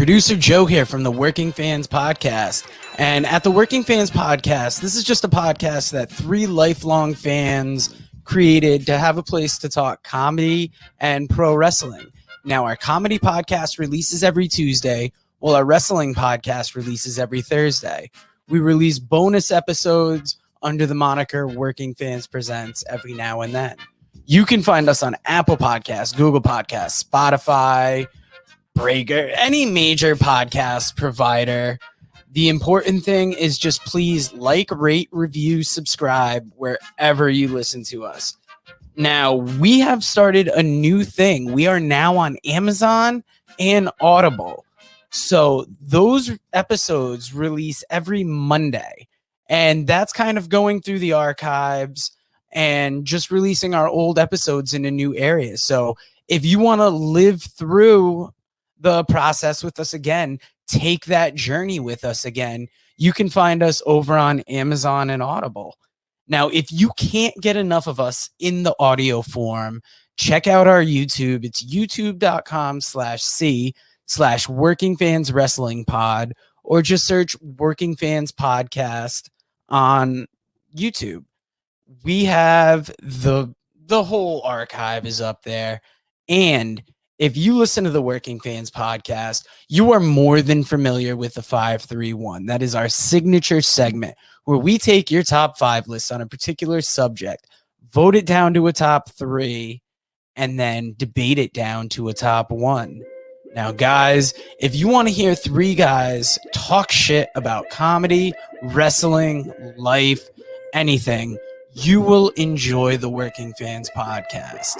Producer Joe here from the Working Fans Podcast. And at the Working Fans Podcast, this is just a podcast that three lifelong fans created to have a place to talk comedy and pro wrestling. Now, our comedy podcast releases every Tuesday, while our wrestling podcast releases every Thursday. We release bonus episodes under the moniker Working Fans Presents every now and then. You can find us on Apple Podcasts, Google Podcasts, Spotify, Breaker, any major podcast provider. The important thing is just please like, rate, review, subscribe wherever you listen to us. Now, we have started a new thing. We are now on Amazon and Audible. So those episodes release every Monday. And that's kind of going through the archives and just releasing our old episodes in a new area. So if you want to live through the process with us again, take that journey with us again, you can find us over on Amazon and Audible. Now, if you can't get enough of us in the audio form, check out our YouTube. It's youtube.com/C/Working Fans Wrestling Pod, or just search Working Fans Podcast on YouTube. We have the whole archive is up there. And if you listen to the Working Fans Podcast, you are more than familiar with the 531. That is our signature segment where we take your top 5 lists on a particular subject, vote it down to a top 3, and then debate it down to a top 1. Now, guys, if you want to hear 3 guys talk shit about comedy, wrestling, life, anything, you will enjoy the Working Fans Podcast.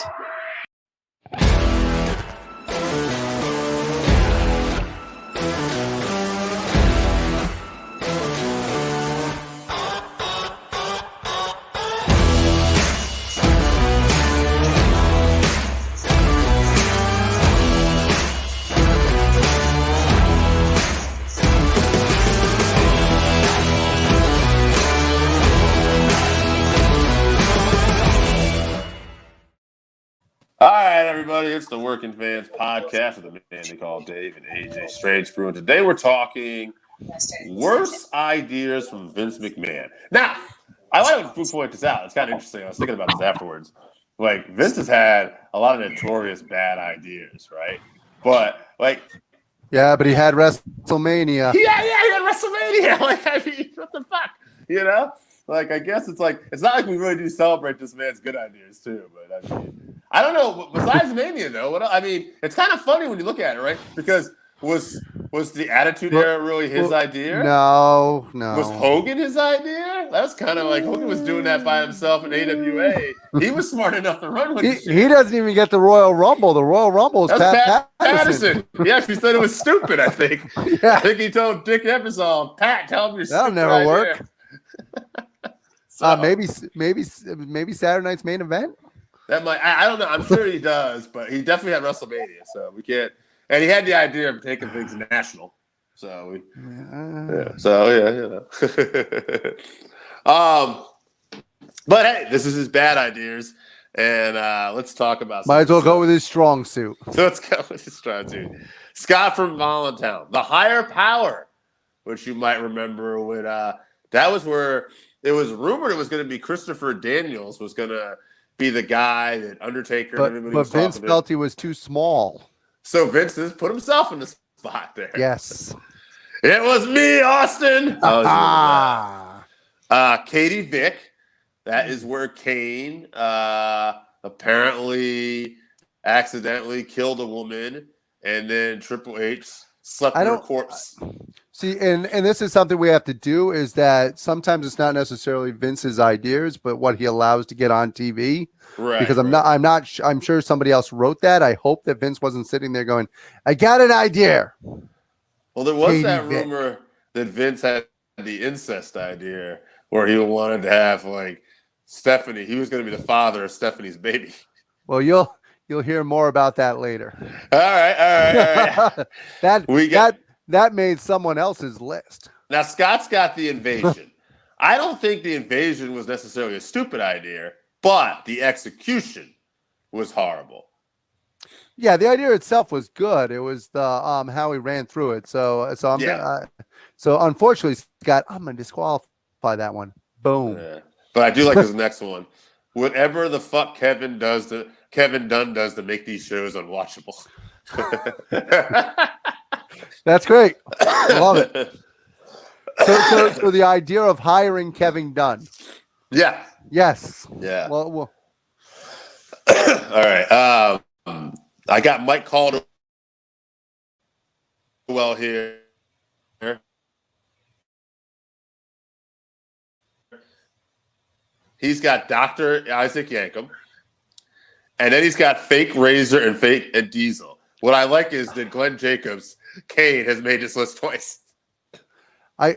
All right, everybody, it's the Working Fans Podcast with the man they call Dave and AJ Strange Brew. And today we're talking worst ideas from Vince McMahon. Now, I want to point this out. It's kind of interesting. I was thinking about this afterwards. Like, Vince has had a lot of notorious bad ideas, right? But, like... Yeah, but he had WrestleMania. Yeah, he had WrestleMania. Like, I mean, what the fuck? You know? Like, I guess it's like... It's not like we really do celebrate this man's good ideas, too. But, I mean... I don't know. Besides Mania, though, I mean, it's kind of funny when you look at it, right? Because was the Attitude Era really his idea? No. Was Hogan his idea? That's kind of like Hogan was doing that by himself in AWA. He was smart enough to run with it. He doesn't even get the Royal Rumble. The Royal Rumble is Pat Patterson. Yeah, she said it was stupid, I think. Yeah. I think he told Dick Ebersol, Pat, tell him you're stupid. That'll never work. So, maybe Saturday night's main event? That might, I don't know. I'm sure he does, but he definitely had WrestleMania, so we can't. And he had the idea of taking things national. So but hey, this is his bad ideas, and let's talk about. Might as well go with his strong suit. So let's go with his strong suit. Scott from Voluntown, the higher power, which you might remember when that was where it was rumored it was going to be Christopher Daniels was going to be the guy that Undertaker. But Vince felt he was too small. So Vince has put himself in the spot there. Yes. It was me, Austin. Katie Vick. That is where Kane apparently accidentally killed a woman, and then Triple H slept with her corpse. See, and this is something we have to do, is that sometimes it's not necessarily Vince's ideas, but what he allows to get on TV. Right. Because I'm sure somebody else wrote that. I hope that Vince wasn't sitting there going, I got an idea. Well, there was that rumor that Vince had the incest idea where he wanted to have like Stephanie. He was going to be the father of Stephanie's baby. Well, you'll hear more about that later. All right. That made someone else's list. Now, Scott's got the invasion. I don't think the invasion was necessarily a stupid idea, but the execution was horrible. Yeah, the idea itself was good. It was the how he ran through it. So unfortunately, Scott, I'm gonna disqualify that one. Boom. Yeah. But I do like this next one. Whatever the fuck Kevin Dunn does to make these shows unwatchable. That's great. I love it. So the idea of hiring Kevin Dunn. Yeah. Yes. Yeah. Well. All right. I got Mike Caldwell here. He's got Dr. Isaac Yankum. And then he's got Fake Razor and Diesel. What I like is that Glenn Jacobs, Kane, has made this list twice. I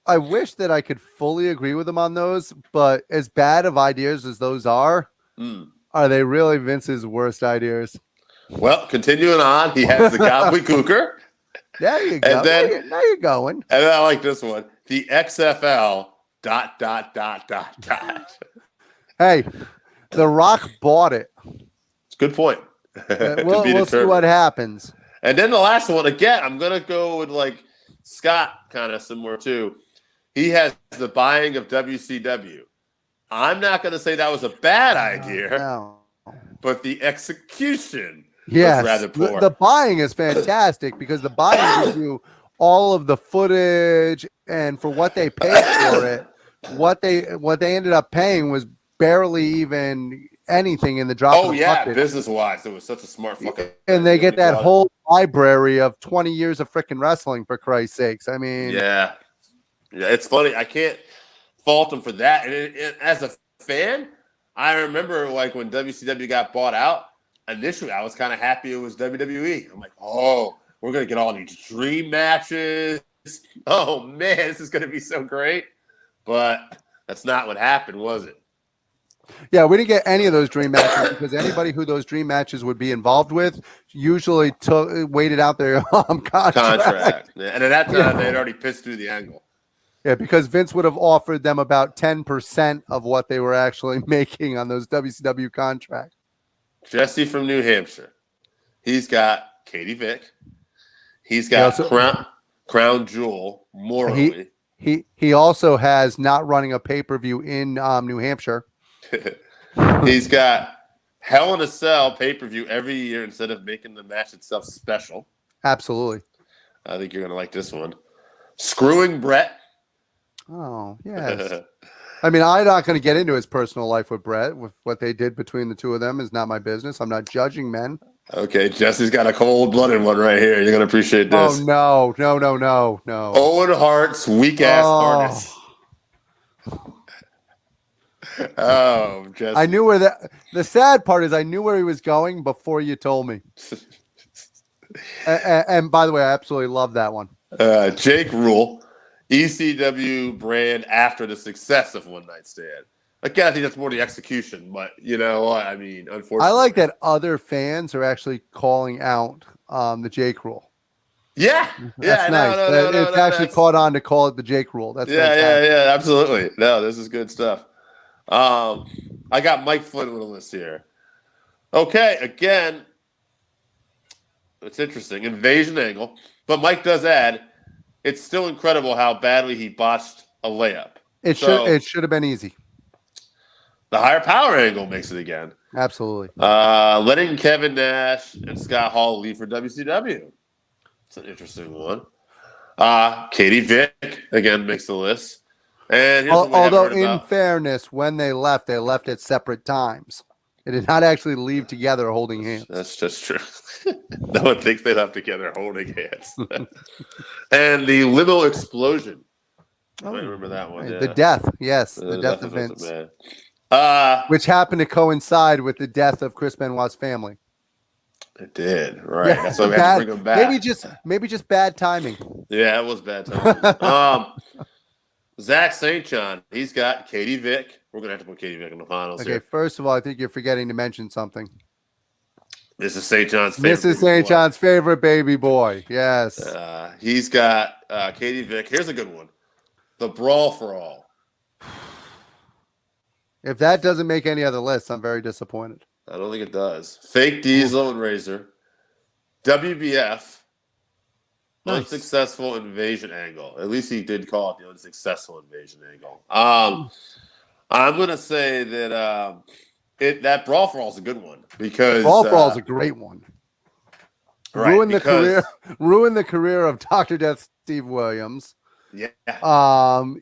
wish that I could fully agree with him on those, but as bad of ideas as those are they really Vince's worst ideas? Well, continuing on, he has the Gobbledygooker. There you go. And then, now you're going. And then I like this one. The XFL ... Hey, The Rock bought it. It's a good point. We'll see what happens. And then the last one, again, I'm going to go with like Scott, kind of similar too. He has the buying of WCW. I'm not going to say that was a bad idea, but the execution was rather poor. The buying is fantastic because the buying gives you all of the footage, and for what they paid for it, what they ended up paying was barely even anything in the drop. Business wise, it was such a smart fucking. And they get that whole library of 20 years of freaking wrestling, for Christ's sakes. I mean, yeah, it's funny. I can't fault them for that. And as a fan, I remember like when WCW got bought out. Initially, I was kind of happy it was WWE. I'm like, oh, we're gonna get all these dream matches. Oh man, this is gonna be so great. But that's not what happened, was it? Yeah, we didn't get any of those dream matches because anybody who those dream matches would be involved with usually waited out their contract. Yeah. And at that time, they had already pissed through the angle. Yeah, because Vince would have offered them about 10% of what they were actually making on those WCW contracts. Jesse from New Hampshire. He's got Katie Vick. He's got Crown Jewel, morally. He also has not running a pay-per-view in New Hampshire. He's got Hell in a Cell pay-per-view every year instead of making the match itself special. Absolutely. I think you're going to like this one. Screwing Brett. Oh, yes. I mean, I'm not going to get into his personal life with Brett. With what they did between the two of them is not my business. I'm not judging men. Okay, Jesse's got a cold-blooded one right here. You're going to appreciate this. Oh, no. Owen Hart's weak-ass harness. Oh, Jesse. I knew where the sad part is I knew where he was going before you told me. and by the way, I absolutely love that one. Jake Rule, ECW brand after the success of One Night Stand. Again, I think that's more the execution, but you know what? I mean, unfortunately. I like that other fans are actually calling out the Jake Rule. Yeah. That's nice. It's actually caught on to call it the Jake Rule. That's fantastic. Yeah, absolutely. No, this is good stuff. I got Mike Flynn on the list here. Okay, again, it's interesting. Invasion angle. But Mike does add, it's still incredible how badly he botched a layup. It should have been easy. The higher power angle makes it again. Absolutely. Letting Kevin Nash and Scott Hall leave for WCW. It's an interesting one. Katie Vick, again, makes the list. And although, in fairness, when they left at separate times. They did not actually leave together holding hands. That's just true. No one thinks they left together holding hands. And the limo explosion. I remember that one. Yeah. The death, yes. The death of Vince. Which happened to coincide with the death of Chris Benoit's family. It did, right? Yeah, that's why we had to bring him back. Maybe just bad timing. Yeah, it was bad timing. Zach St. John, he's got Katie Vick. We're gonna have to put Katie Vick in the finals. Okay, here. First of all, I think you're forgetting to mention something. This is St. John's favorite. This is St. John's favorite baby boy. Yes. He's got Katie Vick. Here's a good one. The Brawl for All. If that doesn't make any other list, I'm very disappointed. I don't think it does. Fake Diesel and Razor. WBF. Nice. Unsuccessful invasion angle. At least he did call it the unsuccessful invasion angle. I'm going to say that that Brawl for All is a good one because Brawl for All is a great one. Right, ruin the career of Dr. Death Steve Williams. Yeah.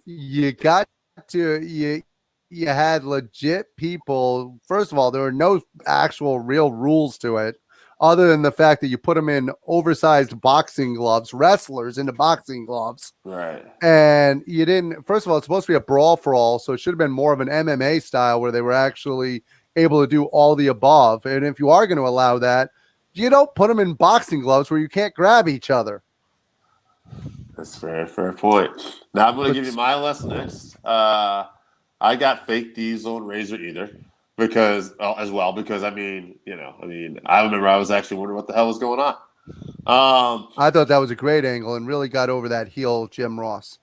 You got to you had legit people. First of all, there were no actual real rules to it, other than the fact that you put them in oversized boxing gloves, wrestlers into boxing gloves. Right. And you didn't. First of all, it's supposed to be a Brawl for All, so it should have been more of an MMA style where they were actually able to do all the above. And if you are going to allow that, you don't put them in boxing gloves where you can't grab each other. That's fair point. Now I'm going to give you my list next. I got Fake Diesel and Razor either because I remember I was actually wondering what the hell was going on. I thought that was a great angle and really got over that heel Jim Ross.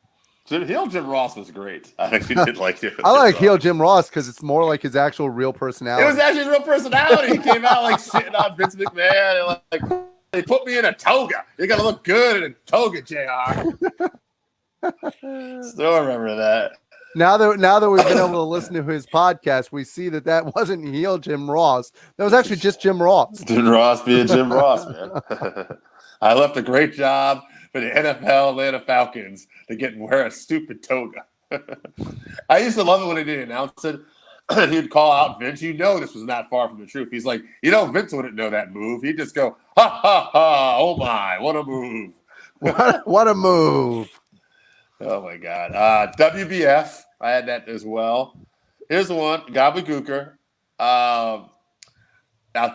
Jim Ross was great. I actually did like it. I like heel Jim Ross because it's more like his actual real personality. It was actually his real personality. He came out like shitting on Vince McMahon and like they put me in a toga. You got to look good in a toga, JR. Still remember that. Now that we've been able to listen to his podcast, we see that wasn't heel Jim Ross. That was actually just Jim Ross. Jim Ross being Jim Ross, man. I left a great job for the NFL Atlanta Falcons to wear a stupid toga. I used to love it when he did announce it. He'd call out Vince. This was not far from the truth. He's like, Vince wouldn't know that move. He'd just go, ha, ha, ha, oh my, what a move. What a move. Oh, my God. WBF, I had that as well. Here's one, Gobbledygooker. Now,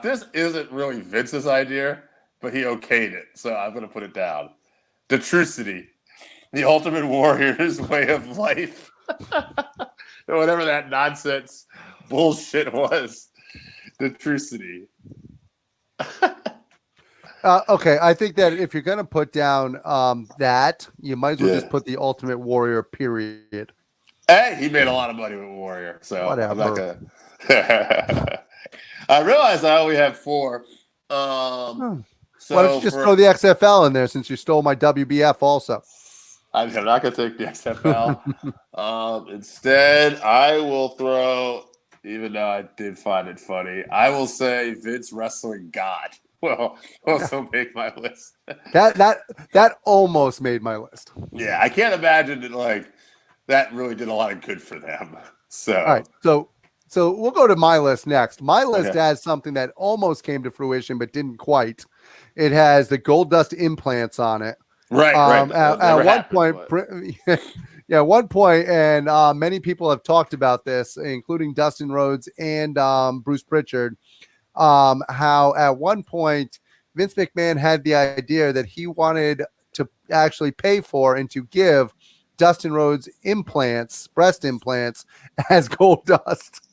this isn't really Vince's idea, but he okayed it, so I'm going to put it down. The Trucity, the Ultimate Warrior's way of life. Whatever that nonsense bullshit was. The Trucity. Okay, I think that if you're going to put down that, you might as well just put the Ultimate Warrior, period. Hey, he made a lot of money with Warrior, so whatever. I'm not going to. I realized I only have 4. So why don't you just throw the XFL in there since you stole my WBF also? I'm not going to take the XFL. Instead, I will throw, even though I did find it funny, I will say Vince Wrestling God. Well, also make my list. That almost made my list. Yeah, I can't imagine that really did a lot of good for them. So, all right, so we'll go to my list next. My list has something that almost came to fruition but didn't quite. It has the gold dust implants on it. Right. At one point, and many people have talked about this, including Dustin Rhodes and Bruce Pritchard. How at one point Vince McMahon had the idea that he wanted to actually pay for and to give Dustin Rhodes breast implants as gold dust.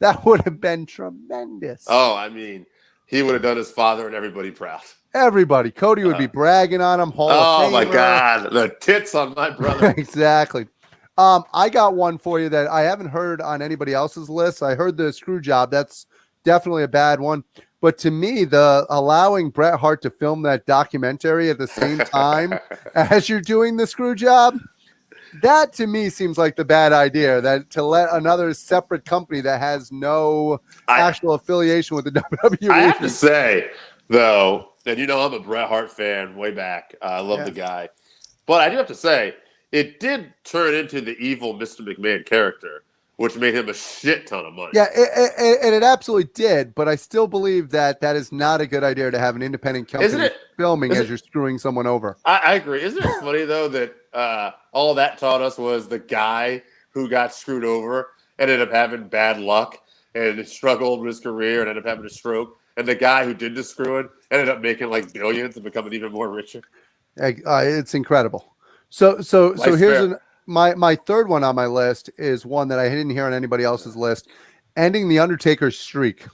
That would have been tremendous. Oh, I mean, he would have done his father and everybody proud. Everybody. Cody would be bragging on him. Hall of Famer. My God. The tits on my brother. Exactly. I got one for you that I haven't heard on anybody else's list. I heard the screw job. That's definitely a bad one. But to me, the allowing Bret Hart to film that documentary at the same time as you're doing the screw job, that to me seems like the bad idea, that to let another separate company that has no actual affiliation with the WWE. I have to say, though, and I'm a Bret Hart fan way back. I love the guy. But I do have to say, it did turn into the evil Mr. McMahon character, which made him a shit ton of money. Yeah, and it absolutely did. But I still believe that is not a good idea to have an independent company filming as you're screwing someone over. I agree. Isn't it funny, though, that all that taught us was the guy who got screwed over ended up having bad luck and struggled with his career and ended up having a stroke. And the guy who did the screwing ended up making like billions and becoming even more richer. It's incredible. So here's my third one on my list is one that I didn't hear on anybody else's list: ending the Undertaker's streak.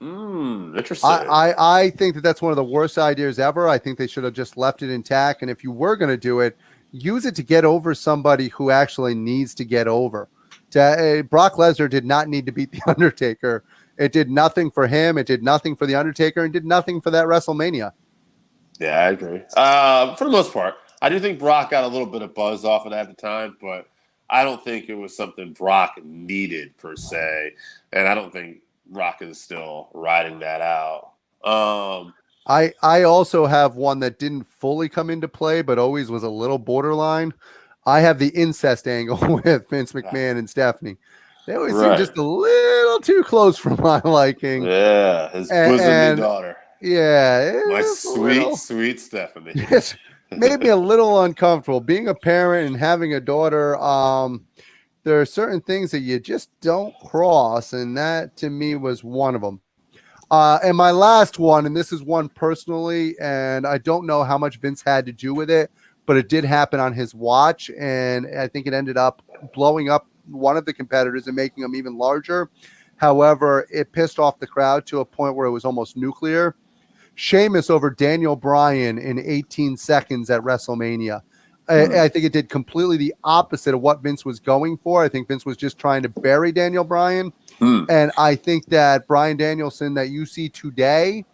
Interesting. I think that's one of the worst ideas ever. I think they should have just left it intact. And if you were going to do it, use it to get over somebody who actually needs to get over. Brock Lesnar did not need to beat the Undertaker It did nothing for him. It did nothing for The Undertaker, and did nothing for that WrestleMania. Yeah, I agree. For the most part, I do think Brock got a little bit of buzz off of that at the time, but I don't think it was something Brock needed per se, and I don't think Brock is still riding that out. I also have one that didn't fully come into play, but always was a little borderline. I have the incest angle with Vince McMahon and Stephanie. They always seem just a little too close for my liking. Yeah, his bosom daughter. Yeah, my sweet Stephanie. It made me a little uncomfortable being a parent and having a daughter. There are certain things that you just don't cross, and that to me was one of them. And my last one, and this is one personally, and I don't know how much Vince had to do with it, but it did happen on his watch, and I think it ended up blowing up one of the competitors and making them even larger. However, it pissed off the crowd to a point where it was almost nuclear. Sheamus over Daniel Bryan in 18 seconds at WrestleMania. I think it did completely the opposite of what Vince was going for. I think Vince was just trying to bury Daniel Bryan. And I think that Bryan Danielson that you see today,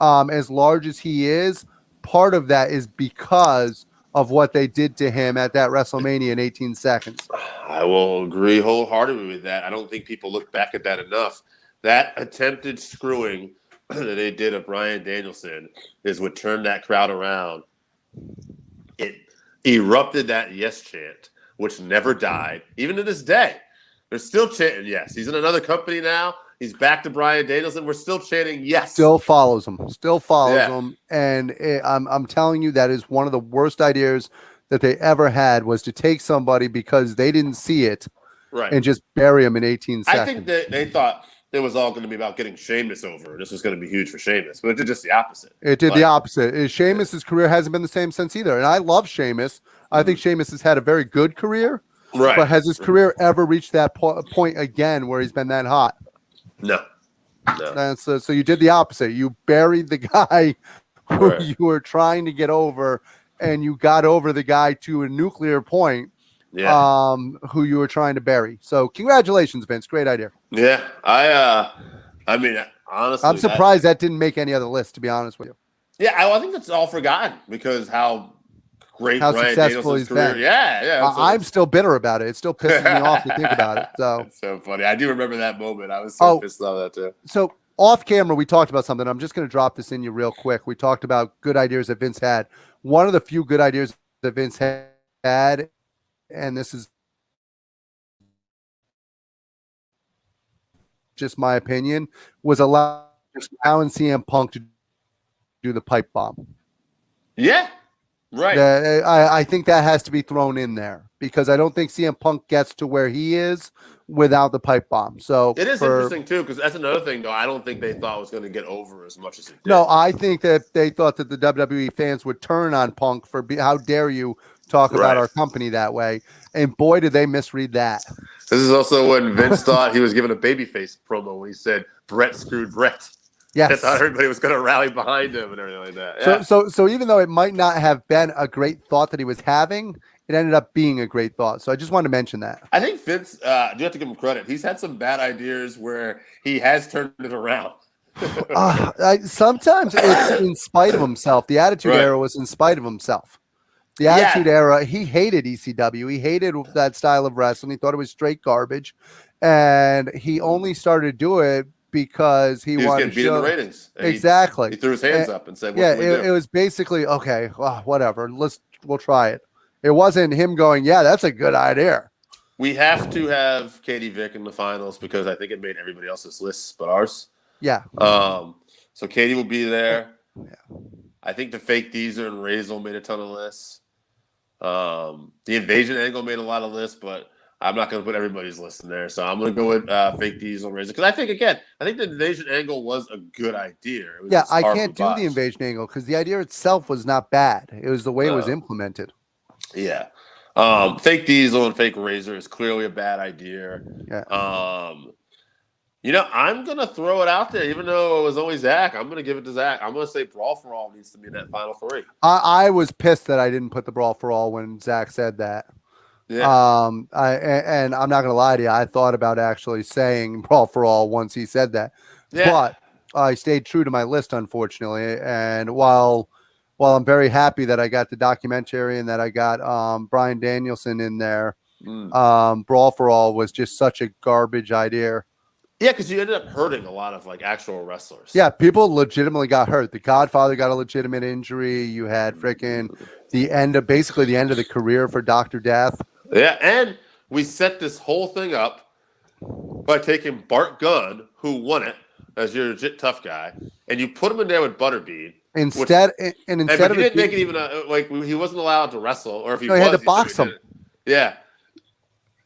as large as he is, part of that is because of what they did to him at that WrestleMania in 18 seconds. I will agree wholeheartedly with that. I don't think people look back at that enough. That attempted screwing that they did of Bryan Danielson is what turned that crowd around. It erupted that yes chant, which never died. Even to this day, they're still chanting yes. He's in another company now. He's back to Bryan Danielson. We're still chanting yes. Still follows him. And I'm telling you, that is one of the worst ideas that they ever had, was to take somebody because they didn't see it and just bury him in 18 seconds. I think that they thought it was all going to be about getting Sheamus over. This was going to be huge for Sheamus, but it did just the opposite. It did the opposite. Sheamus's career hasn't been the same since either. And I love Sheamus. I think Sheamus has had a very good career. Right. But has his career ever reached that point again where he's been that hot? No. And so you did the opposite. You buried the guy who you were trying to get over, and you got over the guy to a nuclear point, who you were trying to bury. So congratulations, Vince. Great idea. Yeah. I mean, honestly, I'm surprised that didn't make any other list, to be honest with you. Yeah, I think that's all forgotten because how successful he's been. Yeah. I'm still bitter about it. It still pisses me off to think about it. So it's so funny. I do remember that moment. I was so pissed off that too. So off camera, we talked about something. I'm just going to drop this in you real quick. We talked about good ideas that Vince had. One of the few good ideas that Vince had, and this is just my opinion, was allowing CM Punk to do the pipe bomb. Yeah. Right. I think that has to be thrown in there because I don't think CM Punk gets to where he is without the pipe bomb. So it is interesting too, because that's another thing though. I don't think they thought it was going to get over as much as it did. No, I think that they thought that the WWE fans would turn on Punk for how dare you talk about our company that way. And boy, did they misread that. This is also when Vince thought he was giving a babyface promo when he said Brett screwed Brett. Yes. I thought everybody was going to rally behind him and everything like that. Yeah. So even though it might not have been a great thought that he was having, it ended up being a great thought. So I just wanted to mention that. I think Vince, do have to give him credit. He's had some bad ideas where he has turned it around. Sometimes it's in spite of himself. The Attitude Era was in spite of himself. The Attitude Era, he hated ECW. He hated that style of wrestling. He thought it was straight garbage. And he only started to do it because he wanted to beat in the ratings. Exactly. He threw his hands up and said, it was basically, okay, well, whatever. We'll try it. It wasn't him going, yeah, that's a good idea. We have to have Katie Vick in the finals because I think it made everybody else's lists but ours. Yeah. So Katie will be there. Yeah. I think the fake Deezer and Razel made a ton of lists. The invasion angle made a lot of lists, but I'm not going to put everybody's list in there. So I'm going to go with fake Diesel Razor. Because I think the invasion angle was a good idea. I can't do the invasion angle because the idea itself was not bad. It was the way it was implemented. Yeah. Fake Diesel and fake Razor is clearly a bad idea. Yeah. I'm going to throw it out there. Even though it was only Zach, I'm going to give it to Zach. I'm going to say Brawl for All needs to be in that final three. I was pissed that I didn't put the Brawl for All when Zach said that. Yeah. And I'm not gonna lie to you, I thought about actually saying Brawl for All once he said that, but I stayed true to my list, unfortunately. And while I'm very happy that I got the documentary and that I got Bryan Danielson in there, Brawl for All was just such a garbage idea. Yeah, because you ended up hurting a lot of like actual wrestlers. Yeah, people legitimately got hurt. The Godfather got a legitimate injury. You had freaking the end of the career for Dr. Death. Yeah, and we set this whole thing up by taking Bart Gunn, who won it as your legit tough guy, and you put him in there with Butterbean. Instead of he didn't make it even he wasn't allowed to wrestle, or if he was, had to box him. Yeah.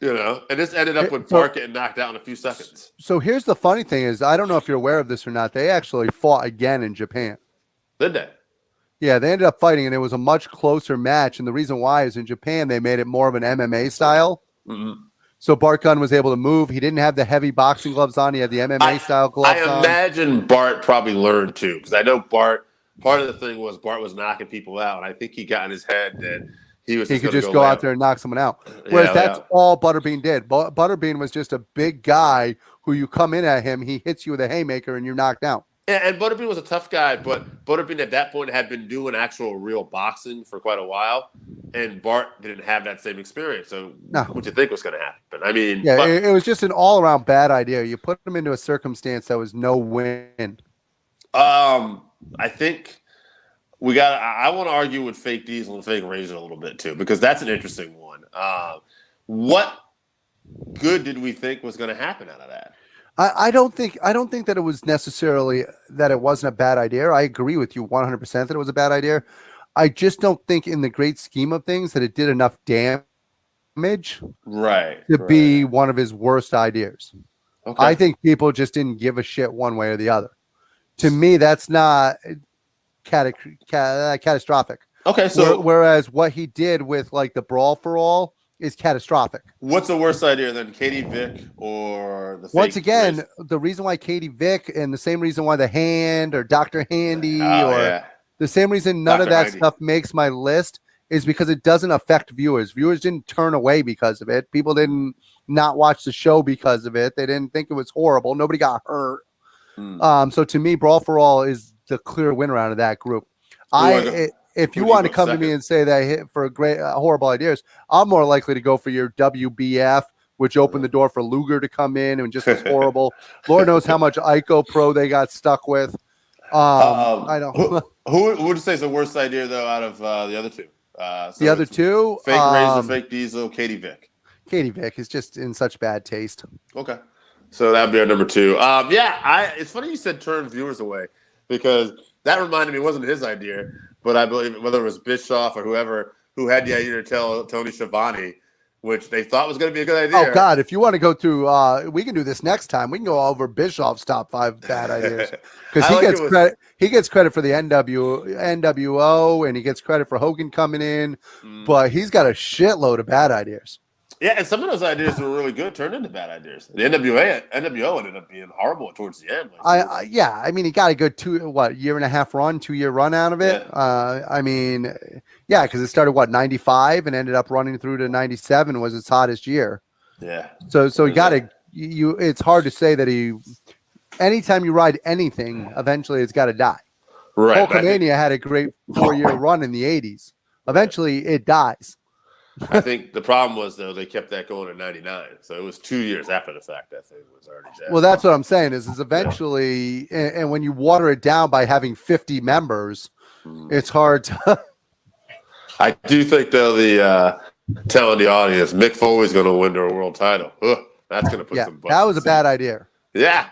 And this ended up with Bart getting knocked out in a few seconds. So here's the funny thing is, I don't know if you're aware of this or not. They actually fought again in Japan. Did they? Yeah, they ended up fighting, and it was a much closer match. And the reason why is in Japan, they made it more of an MMA style. Mm-hmm. So Bart Gunn was able to move. He didn't have the heavy boxing gloves on. He had the MMA style gloves on. I imagine Bart probably learned too, because I know Bart, part of the thing was Bart was knocking people out. And I think he got in his head that he could just go out there and knock someone out. Whereas that's all Butterbean did. Butterbean was just a big guy who you come in at him, he hits you with a haymaker, and you're knocked out. And Butterbean was a tough guy, but Butterbean at that point had been doing actual real boxing for quite a while, and Bart didn't have that same experience. So what do you think was going to happen? I mean, it was just an all-around bad idea. You put him into a circumstance that was no win. I think I want to argue with Fake Diesel and Fake Razor a little bit too, because that's an interesting one. What good did we think was going to happen out of that? I don't think that it was necessarily that it wasn't a bad idea. I agree with you 100% that it was a bad idea. I just don't think in the great scheme of things that it did enough damage to be one of his worst ideas. Okay. I think people just didn't give a shit one way or the other. To me, that's not catastrophic. Okay, so whereas what he did with like the Brawl for All is catastrophic. What's the worst idea then, Katie Vick or the? Once again, the reason why Katie Vick and the same reason why the Hand or Dr. Handy the same reason none of that stuff makes my list is because it doesn't affect viewers. Viewers didn't turn away because of it. People didn't not watch the show because of it. They didn't think it was horrible. Nobody got hurt. So to me, Brawl for All is the clear winner out of that group. If you want to come to me and say that I hit for great horrible ideas, I'm more likely to go for your WBF, which opened the door for Luger to come in and just was horrible. Lord knows how much Ico Pro they got stuck with. I don't. Who would you say is the worst idea though out of the other two? The other two, Fake Razor, Fake Diesel, Katie Vick. Katie Vick is just in such bad taste. Okay, so that'd be our number two. It's funny you said turn viewers away because that reminded me it wasn't his idea. But I believe whether it was Bischoff or whoever who had the idea to tell Tony Schiavone, which they thought was going to be a good idea. Oh, God. If you want to go through, we can do this next time. We can go over Bischoff's top 5 bad ideas. Because he gets credit for the NWO, and he gets credit for Hogan coming in. But he's got a shitload of bad ideas. Yeah, and some of those ideas were really good, turned into bad ideas. The NWO ended up being horrible towards the end. I mean, he got a good 2-year run out of it. Yeah. Because it started 95 and ended up running through to 97 was its hottest year. Yeah. So you got to it's hard to say that anytime you ride anything, eventually it's got to die. Right. Hulkamania had a great 4-year run in the 80s. Eventually it dies. I think the problem was, though, they kept that going in 99. So it was 2 years after the fact that thing was already dead. Well, that's what I'm saying is eventually, and when you water it down by having 50 members, it's hard to. I do think, though, telling the audience Mick Foley's going to win their world title. That's going to put some buttons. That was a bad idea. Yeah.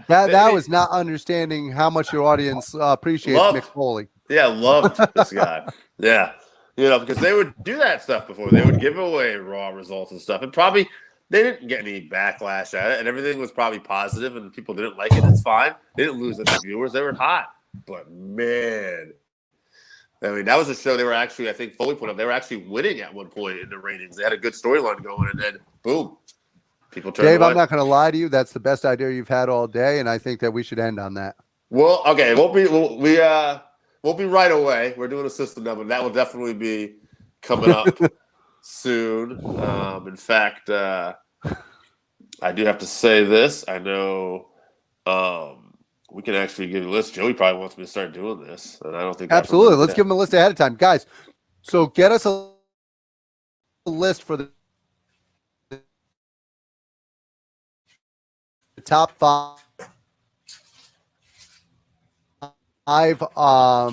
That was not understanding how much your audience appreciates Mick Foley. Yeah, loved this guy. Yeah. Because they would do that stuff before. They would give away raw results and stuff. And probably they didn't get any backlash at it. And everything was probably positive and people didn't like it. It's fine. They didn't lose any viewers. They were hot. But, man, I mean, that was a show they were actually, I think Foley put up, they were actually winning at one point in the ratings. They had a good storyline going, and then, boom, people turned Dave, away. I'm not going to lie to you. That's the best idea you've had all day, and I think that we should end on that. Well, okay. We'll be right away. We're doing a system number. That will definitely be coming up soon. In fact, I do have to say this. I know we can actually get a list. Joey probably wants me to start doing this, and I don't think absolutely. Let's give him a list ahead of time, guys. So get us a list for the top five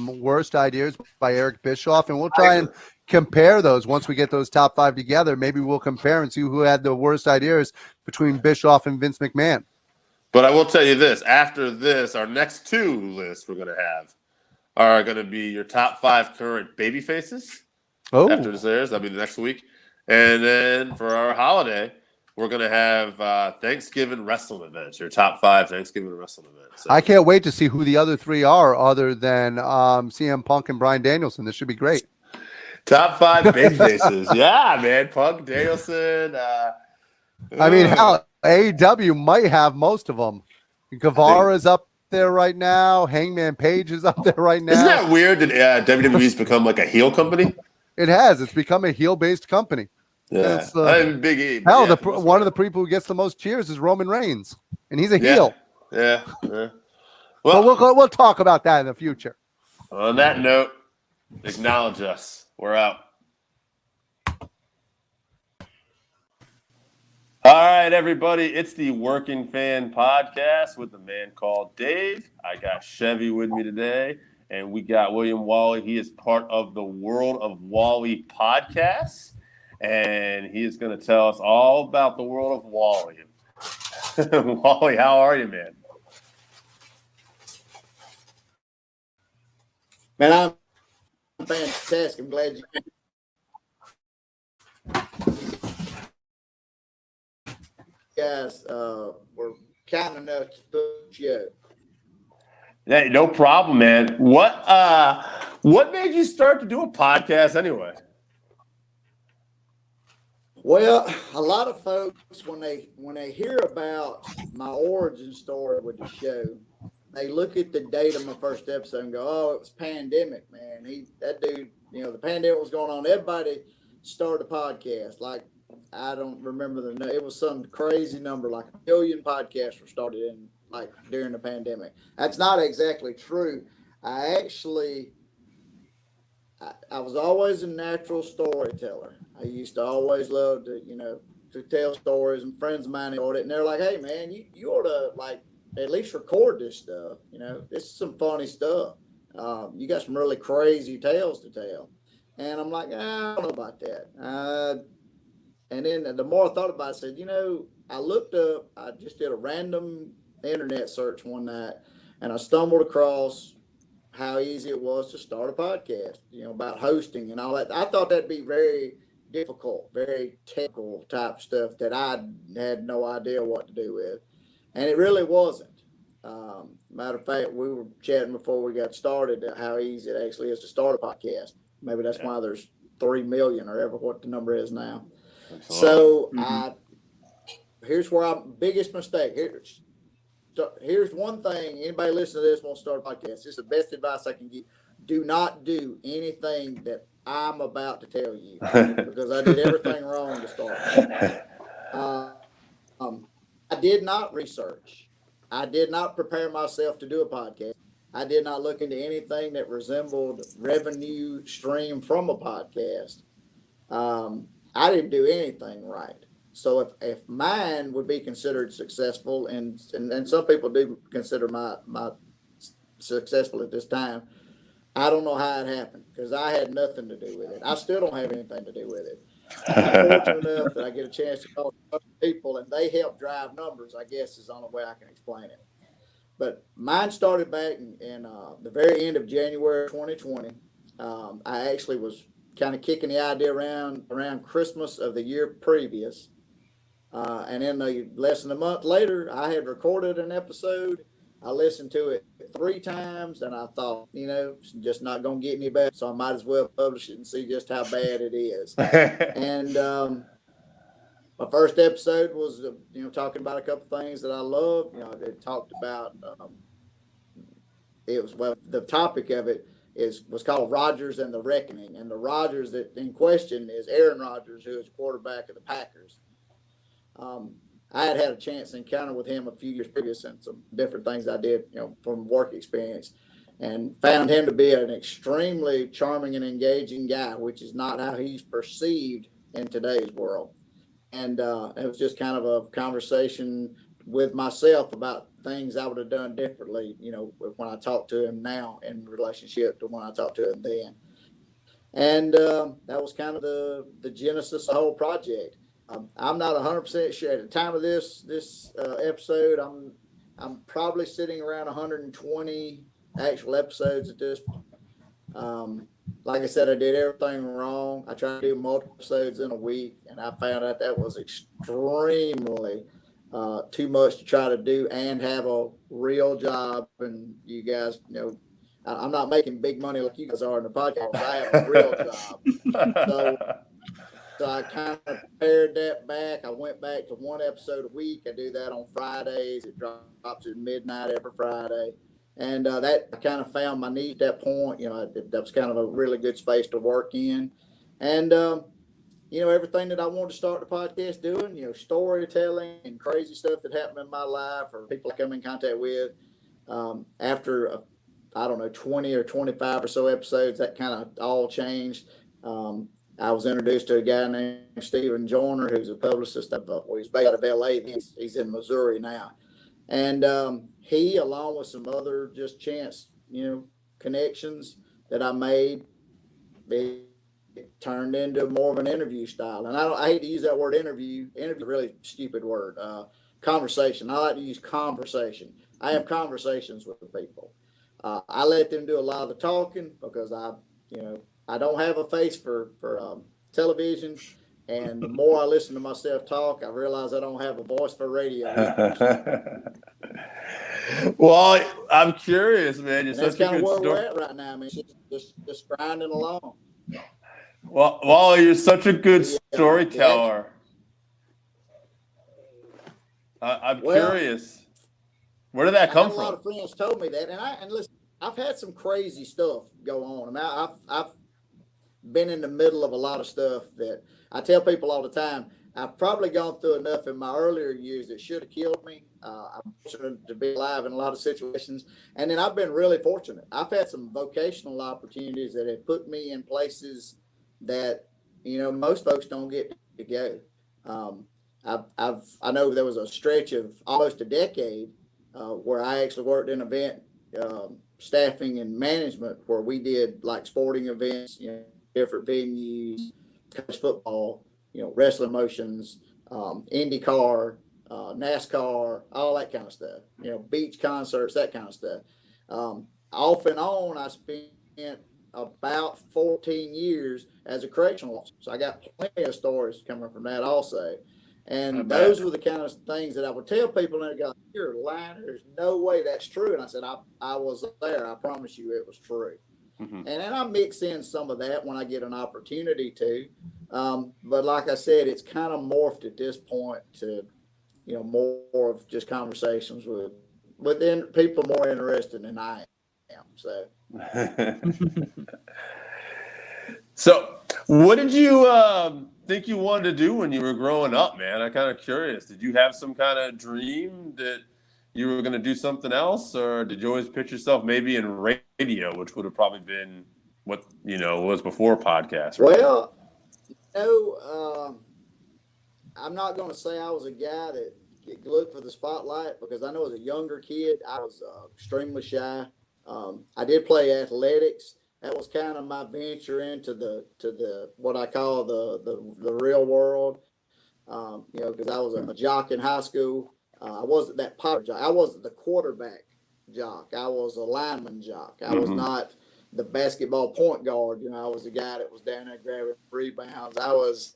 worst ideas by Eric Bischoff, and we'll try and compare those once we get those top five together. Maybe we'll compare and see who had the worst ideas between Bischoff and Vince McMahon. But I will tell you this: after this, our next two lists we're going to have are going to be your top 5 current baby faces. Oh, after this airs, that'll be the next week, and then for our holiday, we're going to have Thanksgiving wrestling events. Your top 5 Thanksgiving wrestling events. So, I can't wait to see who the other 3 are, other than CM Punk and Bryan Danielson. This should be great. Top 5 baby faces. Yeah, man. Punk, Danielson. I mean, hell, AEW might have most of them. Guevara's up there right now. Hangman Page is up there right now. Isn't that weird that WWE's become like a heel company? It has. It's become a heel-based company. Yeah. Big E. Hell, one of the people who gets the most cheers is Roman Reigns, and he's a heel. Yeah. Well, we'll talk about that in the future. On that note, acknowledge us. We're out. All right, everybody. It's the Working Fan Podcast with the man called Dave. I got Chevy with me today, and we got William Walley. He is part of the World of Walley podcast, and he is going to tell us all about the world of Walley. Walley, how are you, man? Man, I'm fantastic. I'm glad you guys were kind enough to put you. Hey, no problem, man. What made you start to do a podcast anyway? Well, a lot of folks when they hear about my origin story with the show, they look at the date of my first episode and go, "Oh, it was pandemic, man. That dude, the pandemic was going on. Everybody started a podcast. Like, I don't remember it was some crazy number, like 1 million podcasts were started during the pandemic. That's not exactly true. I was always a natural storyteller. I used to always love to tell stories, and friends of mine enjoyed it, and they're like, "Hey, man, you ought to at least record this stuff. This is some funny stuff. You got some really crazy tales to tell." And I'm like, I don't know about that. And then the more I thought about it, I said, I looked up, I just did a random internet search one night, and I stumbled across how easy it was to start a podcast, about hosting and all that. I thought that'd be very difficult, very technical type stuff that I had no idea what to do with. And it really wasn't. Matter of fact, we were chatting before we got started how easy it actually is to start a podcast. Maybe that's why there's 3 million or ever what the number is now. So here's where biggest mistake. Here's one thing. Anybody listening to this wants to start a podcast. This is the best advice I can give. Do not do anything that I'm about to tell you because I did everything wrong to start. I did not research. I did not prepare myself to do a podcast. I did not look into anything that resembled revenue stream from a podcast. I didn't do anything right. So if mine would be considered successful, and some people do consider my successful at this time, I don't know how it happened because I had nothing to do with it. I still don't have anything to do with it. I'm fortunate enough that I get a chance to talk to other people, and they help drive numbers, I guess is the only way I can explain it. But mine started back in the very end of January 2020. I actually was kind of kicking the idea around Christmas of the year previous. And then less than a month later, I had recorded an episode. I listened to it 3 times, and I thought, it's just not going to get any better, so I might as well publish it and see just how bad it is. And my first episode was, talking about a couple things that I love. It talked about, the topic of it was called Rodgers and the Reckoning. And the Rodgers that in question is Aaron Rodgers, who is quarterback of the Packers. I had a chance to encounter with him a few years previous and some different things I did, from work experience, and found him to be an extremely charming and engaging guy, which is not how he's perceived in today's world. And it was just kind of a conversation with myself about things I would have done differently, when I talk to him now in relationship to when I talked to him then. And that was kind of the genesis of the whole project. I'm not 100% sure at the time of this episode. I'm probably sitting around 120 actual episodes at this. Like I said, I did everything wrong. I tried to do multiple episodes in a week, and I found out that was extremely too much to try to do and have a real job. And you guys, I'm not making big money like you guys are in the podcast. I have a real job. So I kind of pared that back. I went back to one episode a week. I do that on Fridays. It drops at midnight every Friday. And that I kind of found my niche at that point. That was kind of a really good space to work in. And, everything that I wanted to start the podcast doing, storytelling and crazy stuff that happened in my life or people I come in contact with. After, 20 or 25 or so episodes, that kind of all changed. I was introduced to a guy named Stephen Joyner, who's a publicist. He's based out of LA. He's in Missouri now. And he, along with some other just chance, connections that I made, it turned into more of an interview style. And I hate to use that word interview. Interview is a really stupid word. Conversation. I like to use conversation. I have conversations with the people. I let them do a lot of the talking because I don't have a face for television, and the more I listen to myself talk, I realize I don't have a voice for radio. Well, I'm curious, man. You're such a good That's kind of where we're at right now. I mean, just grinding along. Well, Walley, you're such a good storyteller. I'm curious. Where did that come from? A lot of friends told me that, and listen, I've had some crazy stuff go on. I mean, I've been in the middle of a lot of stuff that I tell people all the time. I've probably gone through enough in my earlier years that should have killed me. I'm fortunate to be alive in a lot of situations. And then I've been really fortunate. I've had some vocational opportunities that have put me in places that, most folks don't get to go. I know there was a stretch of almost a decade where I actually worked in event staffing and management where we did like sporting events, different venues, college football, wrestling motions, IndyCar, NASCAR, all that kind of stuff, beach concerts, that kind of stuff. Off and on, I spent about 14 years as a correctional officer. So I got plenty of stories coming from that also. And those were the kind of things that I would tell people, and they go, "You're lying. There's no way that's true." And I said, I was there. I promise you it was true. Mm-hmm. And then I mix in some of that when I get an opportunity to. But like I said, it's kind of morphed at this point to, more of just conversations with people more interested than I am. So. So what did you think you wanted to do when you were growing up, man? I'm kind of curious. Did you have some kind of dream that you were going to do something else, or did you always picture yourself maybe in radio, which would have probably been what, was before podcasts? Right? Well, I'm not going to say I was a guy that looked for the spotlight because I know as a younger kid, I was extremely shy. I did play athletics. That was kind of my venture into the what I call the real world. Because I was a jock in high school. I wasn't that popular jock. I wasn't the quarterback jock. I was a lineman jock. I was not the basketball point guard. I was the guy that was down there grabbing rebounds. I was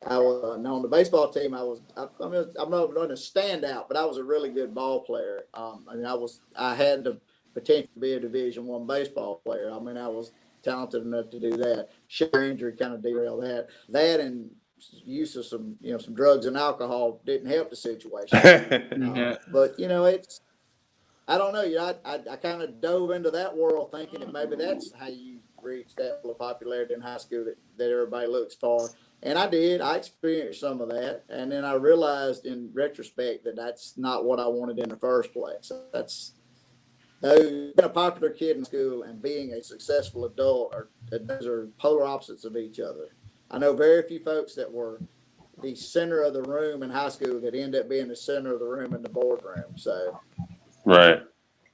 on the baseball team. I'm not going to stand out, but I was a really good ball player. I had the potential to be a Division I baseball player. I mean, I was talented enough to do that. Shoulder injury kind of derailed that. That and use of some drugs and alcohol didn't help the situation. But I don't know. I kind of dove into that world thinking that maybe that's how you reach that level of popularity in high school that everybody looks for. And I did. I experienced some of that. And then I realized in retrospect that that's not what I wanted in the first place. That's being a popular kid in school and being a successful adult those are polar opposites of each other. I know very few folks that were the center of the room in high school that end up being the center of the room in the boardroom. So Right.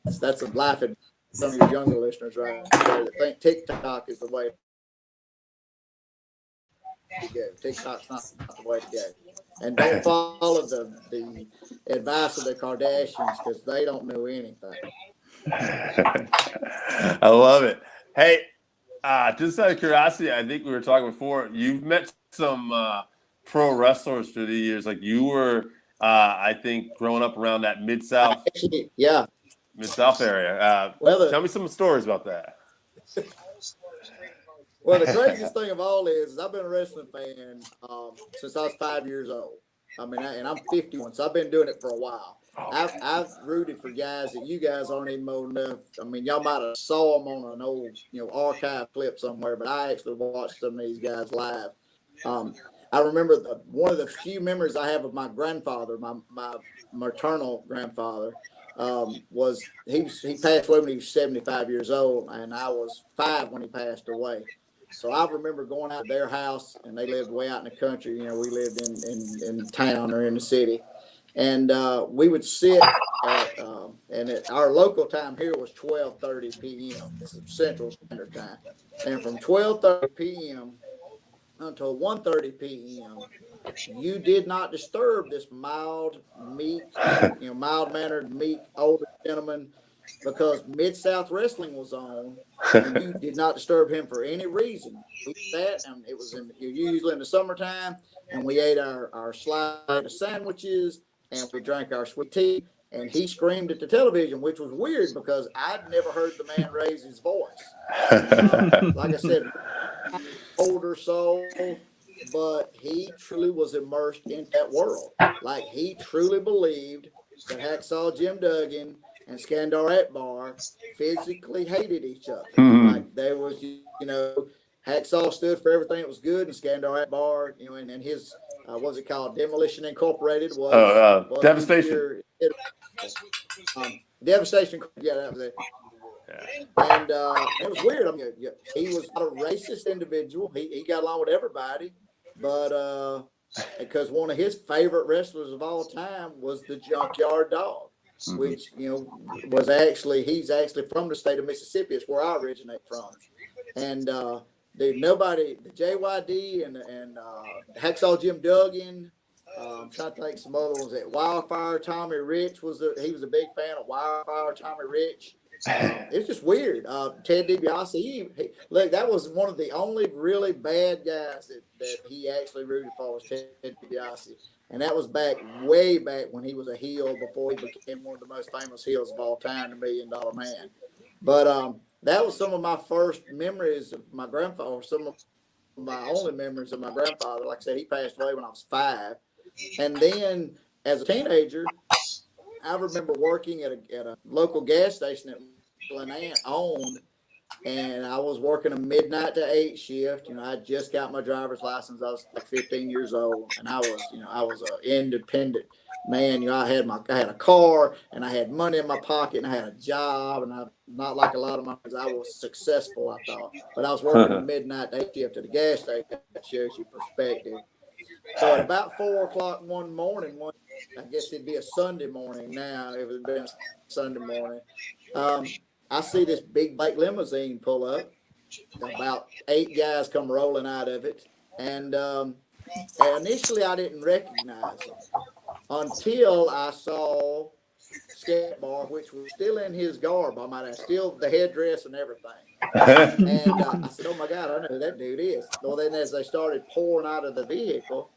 that's a life advice for some of your younger listeners right there that think TikTok is the way to go. TikTok's not the way to go. And don't follow the advice of the Kardashians because they don't know anything. I love it. Hey, just out of curiosity, I think we were talking before. You've met some pro wrestlers through the years. Like you were, I think, growing up around that Mid-South area. Tell me some stories about that. Well, the craziest thing of all is I've been a wrestling fan since I was 5 years old. I mean, and I'm 51, so I've been doing it for a while. I've rooted for guys that you guys aren't even old enough. I mean, y'all might have saw them on an old, archive clip somewhere, but I actually watched some of these guys live. I remember one of the few memories I have of my grandfather, my maternal grandfather, was he passed away when he was 75 years old, and I was 5 when he passed away. So I remember going out to their house, and they lived way out in the country. We lived in town or in the city, and we would sit at our local time here was 12:30 p.m. This is Central Standard Time, and from 12:30 p.m. until 1:30 p.m. you did not disturb this mild, meek, mild-mannered, meek older gentleman because Mid-South Wrestling was on, and you did not disturb him for any reason. We sat, and it was usually in the summertime, and we ate our slide of sandwiches, and we drank our sweet tea, and he screamed at the television, which was weird because I'd never heard the man raise his voice. Like I said, older soul, but he truly was immersed in that world. Like he truly believed that Hacksaw Jim Duggan and Skandar Akbar physically hated each other. Like there was, Hacksaw stood for everything that was good, and Skandar Akbar, and his what's it called, Demolition Incorporated was Devastation. Devastation. Yeah, that was it. And it was weird. I mean, he was not a racist individual. He got along with everybody, but because one of his favorite wrestlers of all time was the Junkyard Dog, which he's actually from the state of Mississippi. It's where I originate from, and the JYD and Hacksaw Jim Duggan. I'm trying to think some other ones. That Wildfire Tommy Rich was a big fan of Wildfire Tommy Rich. It's just weird. Ted DiBiase, look, that was one of the only really bad guys that he actually rooted for was Ted DiBiase. And that was way back when he was a heel before he became one of the most famous heels of all time, the $1 Million Man. But that was some of my first memories of my grandfather, or some of my only memories of my grandfather. Like I said, he passed away when I was 5. And then as a teenager, I remember working at a local gas station that an aunt owned, and I was working a midnight to 8 shift. I just got my driver's license. I was like 15 years old, and I was an independent man. I had a car, and I had money in my pocket, and I had a job, and I not like a lot of my friends. I was successful, I thought, but I was working a midnight to 8 shift at a gas station. That shows you perspective. So at about 4 o'clock one morning, I guess it'd be a Sunday morning now. It would have been a Sunday morning. I see this big black limousine pull up. About 8 guys come rolling out of it. And initially I didn't recognize them until I saw Skatbar, which was still in his garb. I might have still the headdress and everything. And I said, oh my God, I know who that dude is. Well, then as they started pouring out of the vehicle,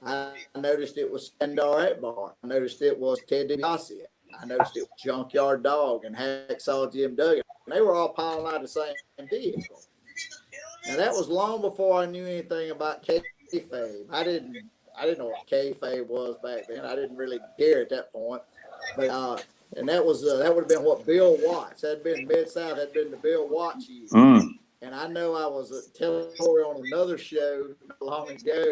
I noticed it was Skandar Akbar. I noticed it was Ted DiBiase. I noticed it was Junkyard Dog and Hacksaw Jim Duggan. They were all piling out of the same vehicle. Now that was long before I knew anything about kayfabe. I didn't know what kayfabe was back then. I didn't really care at that point. But And that would have been what Bill Watts had been Mid-South, had been the Bill Watts year. And I know I was telling a story on another show not long ago,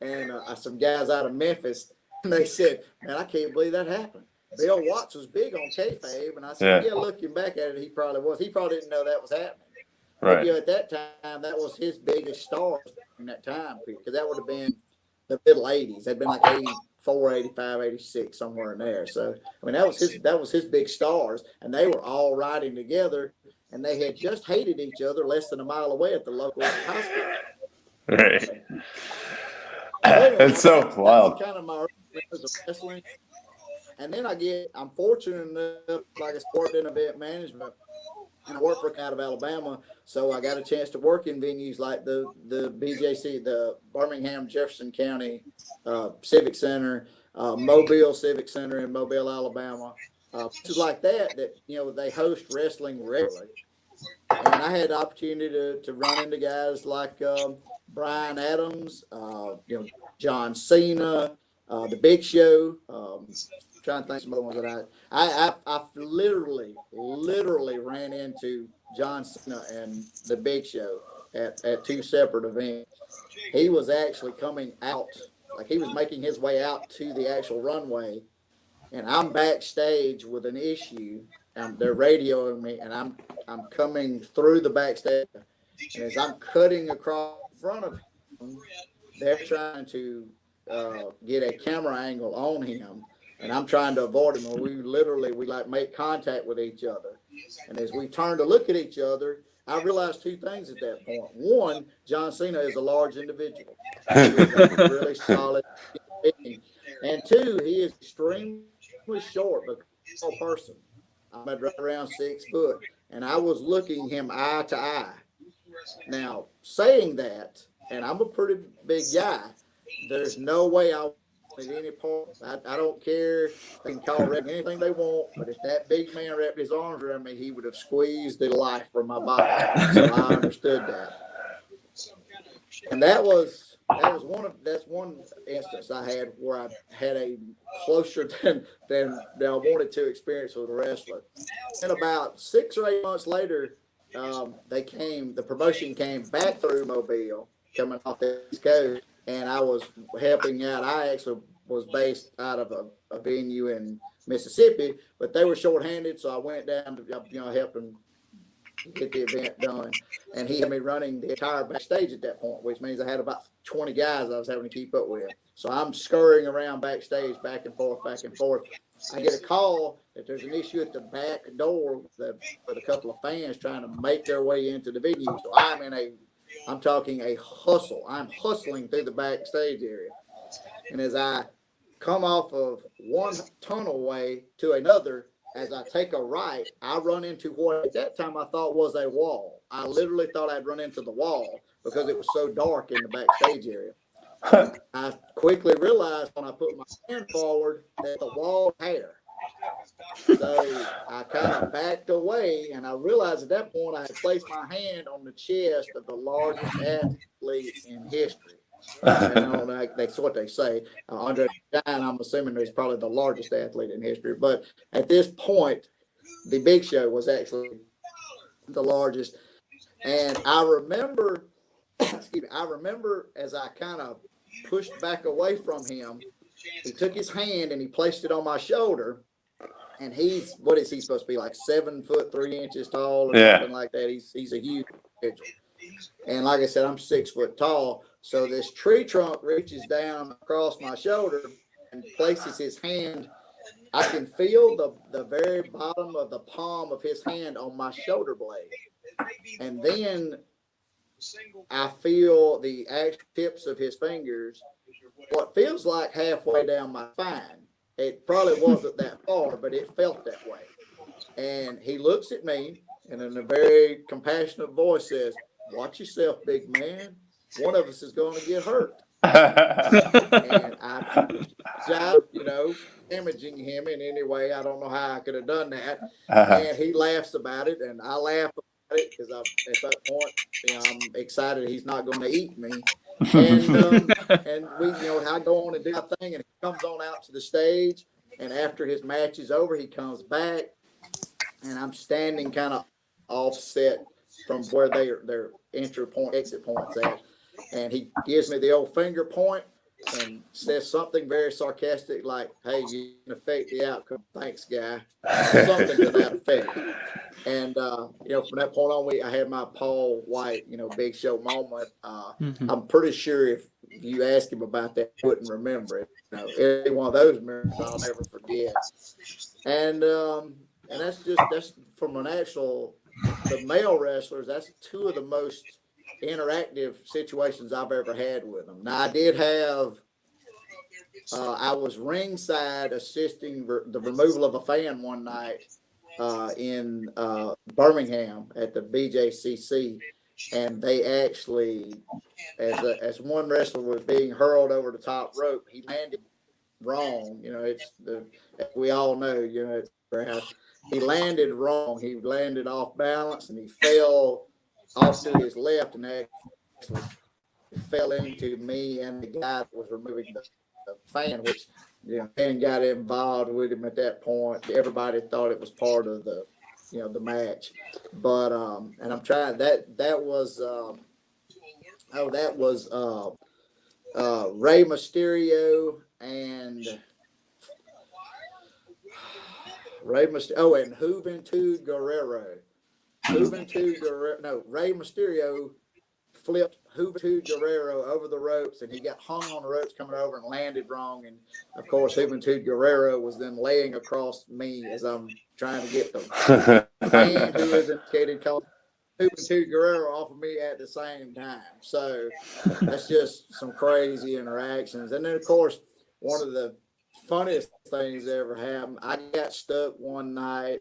and some guys out of Memphis, and they said, "Man, I can't believe that happened." Bill Watts was big on kayfabe, and I said, "Yeah, looking back at it, he probably was. He probably didn't know that was happening." Right. But, at that time, that was his biggest star in that time period, because that would have been the middle '80s. That'd been like 84, 85, 86, somewhere in there. So, I mean, that was his big stars, and they were all riding together, and they had just hated each other less than a mile away at the local high school. Right. Anyway, it's so wild. That's kind of my memories of wrestling. And then I'm fortunate enough, like I worked in event management, and I worked for out of Alabama, so I got a chance to work in venues like the BJC, the Birmingham Jefferson County Civic Center, Mobile Civic Center in Mobile, Alabama, places like that they host wrestling regularly. And I had the opportunity to run into guys like Brian Adams, John Cena, The Big Show. Trying to think of some other ones that I literally ran into John Cena and The Big Show at two separate events. He was actually coming out, like he was making his way out to the actual runway, and I'm backstage with an issue. They're radioing me, and I'm coming through the backstage, and as I'm cutting across in front of him, they're trying to get a camera angle on him. And I'm trying to avoid him. And we make contact with each other. And as we turn to look at each other, I realized two things at that point. One, John Cena is a large individual. He is a really solid being. And two, he is extremely short, but a tall person. I'm at right around 6 foot. And I was looking him eye to eye. Now, saying that, and I'm a pretty big guy, there's no way I at any point. I don't care. They can call it anything they want, but if that big man wrapped his arms around me, he would have squeezed the life from my body. So I understood that. And that's one instance I had where I had a closer than I wanted to experience with a wrestler. And about 6 or 8 months later, the promotion came back through Mobile, coming off the East Coast. And I was helping out. I actually was based out of a venue in Mississippi, but they were shorthanded, so I went down to help them get the event done. And he had me running the entire backstage at that point, which means I had about 20 guys I was having to keep up with. So I'm scurrying around backstage, back and forth, back and forth. I get a call that there's an issue at the back door with a couple of fans trying to make their way into the venue. So I'm talking a hustle. I'm hustling through the backstage area. And as I come off of one tunnel way to another, as I take a right, I run into what at that time I thought was a wall. I literally thought I'd run into the wall because it was so dark in the backstage area. I quickly realized when I put my hand forward that the wall had hair. So I kind of backed away, and I realized at that point I had placed my hand on the chest of the largest athlete in history. That's what they say. Andre the Giant, I'm assuming he's probably the largest athlete in history. But at this point, the Big Show was actually the largest. And I remember, as I kind of pushed back away from him, he took his hand and he placed it on my shoulder. And what is he supposed to be, like 7 foot 3 inches tall or something like that? He's a huge individual. And like I said, I'm 6 foot tall. So this tree trunk reaches down across my shoulder and places his hand. I can feel the very bottom of the palm of his hand on my shoulder blade. And then I feel the tips of his fingers, what feels like halfway down my spine. It probably wasn't that far, but it felt that way. And he looks at me and in a very compassionate voice says, "Watch yourself, big man. One of us is going to get hurt." And I damaging him in any way. I don't know how I could have done that. And he laughs about it, and I laugh about it because at that point, I'm excited he's not going to eat me. And we, I go on and do my thing, and he comes on out to the stage, And after his match is over, he comes back, and I'm standing kind of offset from where their entry point, exit points at. And he gives me the old finger point and says something very sarcastic like, "Hey, you can affect the outcome. Thanks, guy." Something to that effect. And, from that point on, I had my Paul White, Big Show moment. I'm pretty sure if you ask him about that, he wouldn't remember it. Every one of those memories I'll never forget. And that's from the male wrestlers, that's two of the most interactive situations I've ever had with them. Now, I did have, I was ringside assisting the removal of a fan one night in Birmingham at the BJCC, and they actually, as one wrestler was being hurled over the top rope, he landed wrong. We all know, he landed wrong. He landed off balance, and he fell off to his left, and actually fell into me and the guy that was removing the fan, which fan got involved with him at that point. Everybody thought it was part of the match, but and I'm trying that was Rey Mysterio and and Juventud Guerrero. Rey Mysterio flipped Juventud Guerrero over the ropes, and he got hung on the ropes coming over and landed wrong. And of course, Juventud Guerrero was then laying across me as I'm trying to get the man who is indicated called Juventud Guerrero off of me at the same time. So that's just some crazy interactions. And then, of course, one of the funniest things that ever happened, I got stuck one night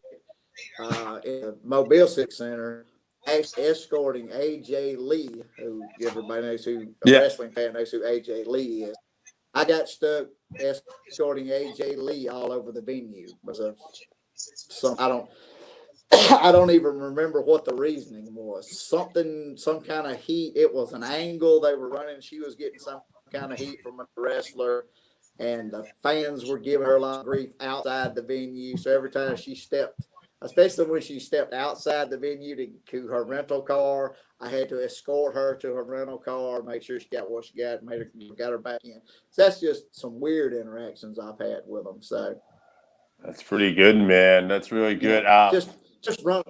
in the Mobile Civic Center, escorting AJ Lee, who everybody knows a wrestling fan knows who AJ Lee is. I got stuck escorting AJ Lee all over the venue. I don't even remember what the reasoning was. Some kind of heat. It was an angle they were running. She was getting some kind of heat from a wrestler, and the fans were giving her a lot of grief outside the venue. So every time she stepped, especially when she stepped outside the venue to her rental car, I had to escort her to her rental car, make sure she got what she got, got her back in. So that's just some weird interactions I've had with them. So that's pretty good, man. That's really good. Just a run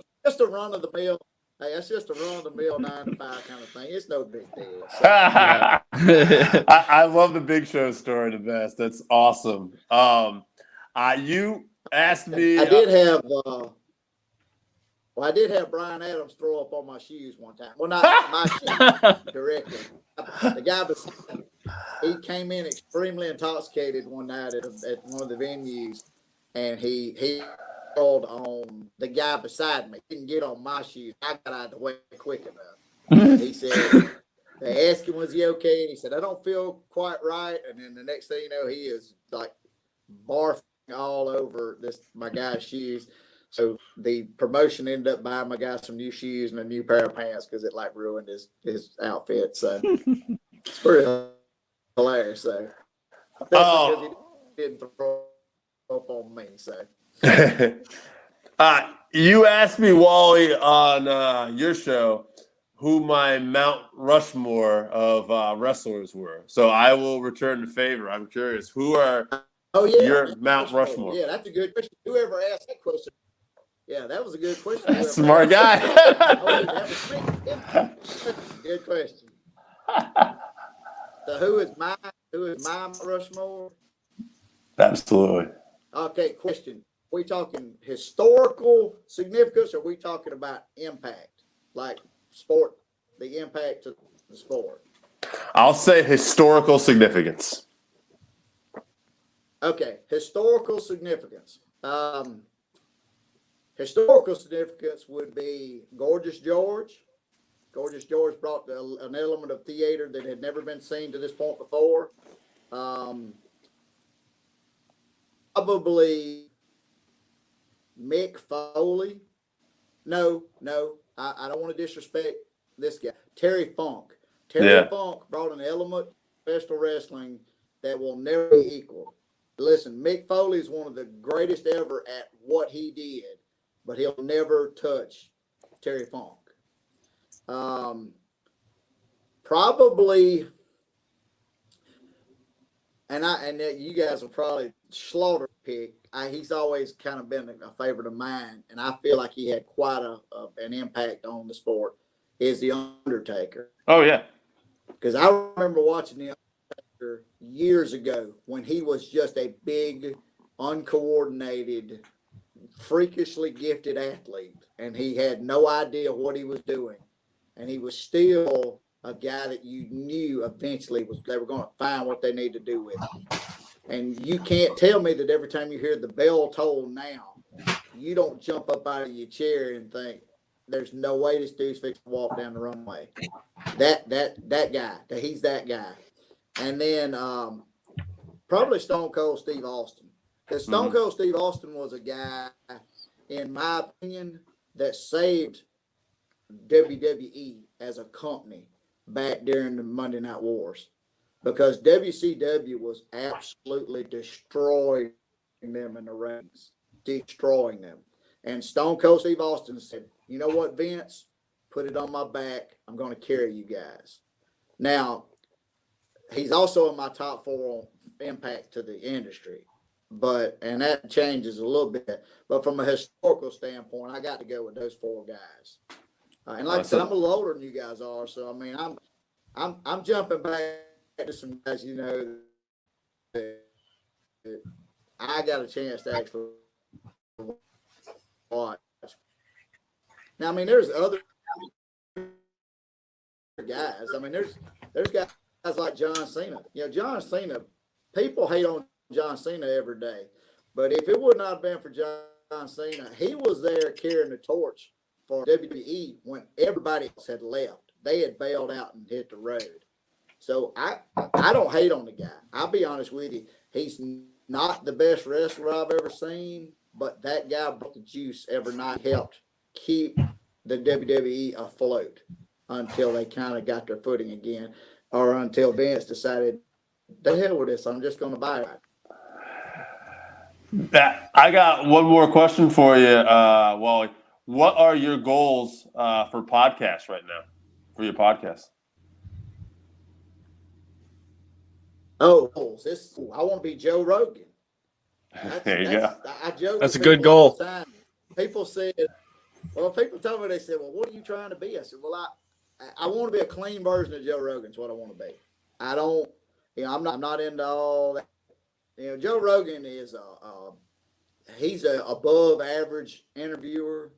of the mill. Hey, that's just a run of the mill 9 to 5 kind of thing. It's no big deal. So, I love the Big Show story the best. That's awesome. You asked me. I did have Brian Adams throw up on my shoes one time. Well, not my shoes directly. The guy beside me, he came in extremely intoxicated one night at one of the venues, and he called on the guy beside me. He didn't get on my shoes. I got out of the way quick enough. He said, they asked him, was he okay? And he said, I don't feel quite right. And then the next thing you know, he is like barfing all over my guy's shoes. So the promotion ended up buying my guy some new shoes and a new pair of pants because it like ruined his outfit. So it's pretty hilarious. So because he didn't throw up on me. So you asked me, Wally, on your show who my Mount Rushmore of wrestlers were. So I will return the favor. I'm curious, who are your Mount Rushmore? Yeah, that's a good question. Whoever asked that question. Yeah, that was a good question. Smart guy. Good question. So who is my Mount Rushmore? Absolutely. Okay, question. Are we talking historical significance, or are we talking about impact? Like sport, the impact to the sport? I'll say historical significance. Okay, historical significance. Historical significance would be Gorgeous George. Gorgeous George brought an element of theater that had never been seen to this point before. Probably Mick Foley. No, I don't want to disrespect this guy. Terry Funk. Terry Funk brought an element of professional wrestling that will never be equal. listen, Mick Foley is one of the greatest ever at what he did, but he'll never touch Terry Funk. Probably, and you guys will probably slaughter pick. He's always kind of been a favorite of mine, and I feel like he had quite an impact on the sport. Is the Undertaker? Oh yeah, because I remember watching the Undertaker years ago when he was just a big, uncoordinated, freakishly gifted athlete, and he had no idea what he was doing, and he was still a guy that you knew eventually they were going to find what they need to do with him. And you can't tell me that every time you hear the bell toll now, you don't jump up out of your chair and think, there's no way this dude's fixing to walk down the runway. That guy, he's that guy. And then probably Stone Cold Steve Austin. Because Stone Cold Steve Austin was a guy, in my opinion, that saved WWE as a company back during the Monday Night Wars, because WCW was absolutely destroying them in the rings, destroying them. And Stone Cold Steve Austin said, you know what, Vince, put it on my back. I'm going to carry you guys. Now, he's also in my top 4 impact to the industry, and that changes a little bit. But from a historical standpoint, I got to go with those 4 guys. And like I said, I'm a little older than you guys are, so I mean, I'm jumping back to some guys, you know, that I got a chance to actually watch. Now, I mean, there's other guys. I mean, there's guys like John Cena. You know, John Cena. People hate on John Cena every day, but if it would not have been for John Cena, he was there carrying the torch for WWE when everybody else had left. They had bailed out and hit the road. So I don't hate on the guy. I'll be honest with you. He's not the best wrestler I've ever seen, but that guy brought the juice every night, helped keep the WWE afloat until they kind of got their footing again, or until Vince decided, the hell with this, I'm just going to buy it. I got one more question for you, Wally. What are your goals for podcasts right now, for your podcast? Oh, I want to be Joe Rogan. There you go. I joke. That's a good goal. People said, people told me, they said, well, what are you trying to be? I said, well, I want to be a clean version of Joe Rogan. Is what I want to be. I don't, I'm not into all that. Joe Rogan is he's a above average interviewer.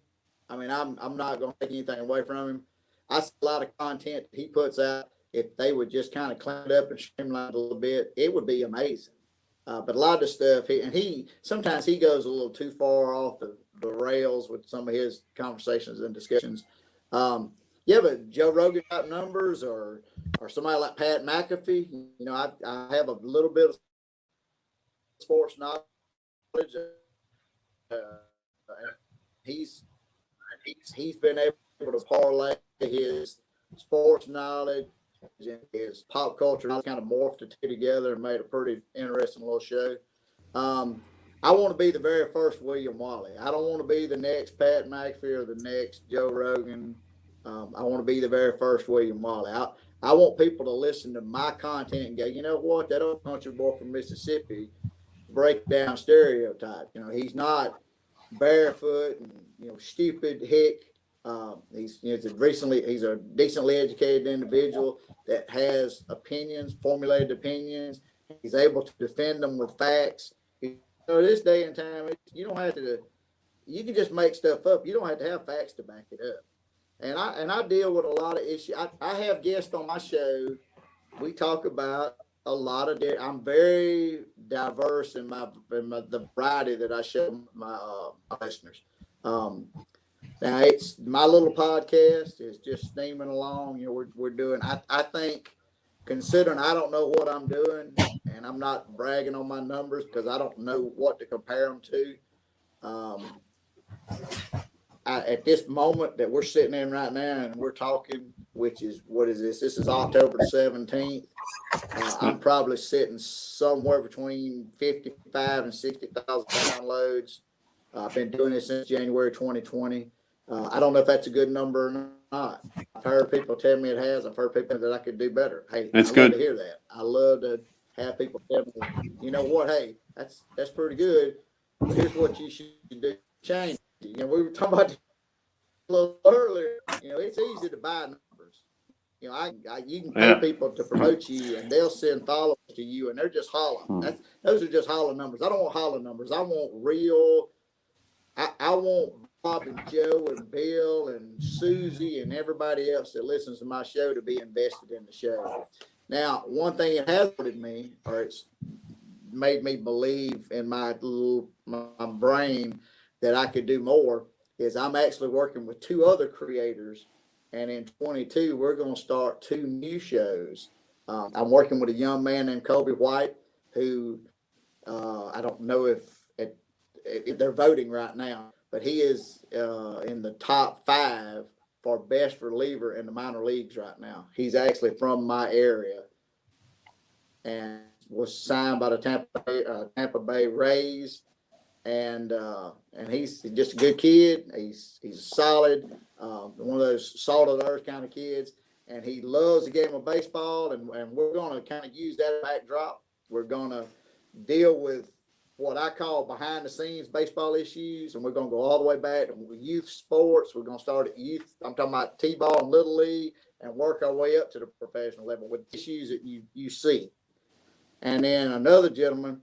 I mean, I'm not going to take anything away from him. I see a lot of content he puts out. If they would just kind of clean it up and streamline it a little bit, it would be amazing. But a lot of the stuff, sometimes he goes a little too far off the rails with some of his conversations and discussions. But Joe Rogan type numbers, or somebody like Pat McAfee. I have a little bit of sports knowledge. He's been able to parlay his sports knowledge and his pop culture kind of morphed the two together and made a pretty interesting little show. I want to be the very first William Walley. I don't want to be the next Pat McAfee or the next Joe Rogan. I want to be the very first William Walley. I want people to listen to my content and go, you know what, that old country boy from Mississippi break down stereotype. He's not barefoot and stupid hick. He's a decently educated individual that has opinions, formulated opinions. He's able to defend them with facts. This day and time, you don't have to. You can just make stuff up. You don't have to have facts to back it up. And I deal with a lot of issues. I have guests on my show. We talk about a lot of. I'm very diverse in the variety that I show my listeners. Now it's my little podcast is just steaming along. We're doing. I think, considering I don't know what I'm doing, and I'm not bragging on my numbers because I don't know what to compare them to. at this moment that we're sitting in right now and we're talking, which is, what is this? This is October 17th. I'm probably sitting somewhere between 55 and 60,000 downloads. I've been doing this since January 2020. I don't know if that's a good number or not. I've heard people tell me it has. I've heard people that I could do better. Hey, it's I good love to hear that. I love to have people tell me, you know what? Hey, that's pretty good. But here's what you should do. Change it. You know, we were talking about a little earlier. You know, it's easy to buy numbers. You know, you can pay people to promote you, and they'll send followers to you, and they're just hollow. Those are just hollow numbers. I don't want hollow numbers. I want real. I want Bob and Joe and Bill and Susie and everybody else that listens to my show to be invested in the show. Now, one thing it has with me, or it's made me believe in my brain that I could do more, is I'm actually working with 2 other creators. And in 22, we're going to start 2 new shows. I'm working with a young man named Kobe White, who I don't know if they're voting right now, but he is in the top 5 for best reliever in the minor leagues right now. He's actually from my area and was signed by the Tampa Bay Rays. And he's just a good kid. He's solid, one of those salt of the earth kind of kids, and he loves the game of baseball. And we're going to kind of use that backdrop. We're going to deal with what I call behind the scenes baseball issues, and we're going to go all the way back to youth sports. We're going to start at youth. I'm talking about T-ball and Little League, and work our way up to the professional level with issues that you see. And then another gentleman,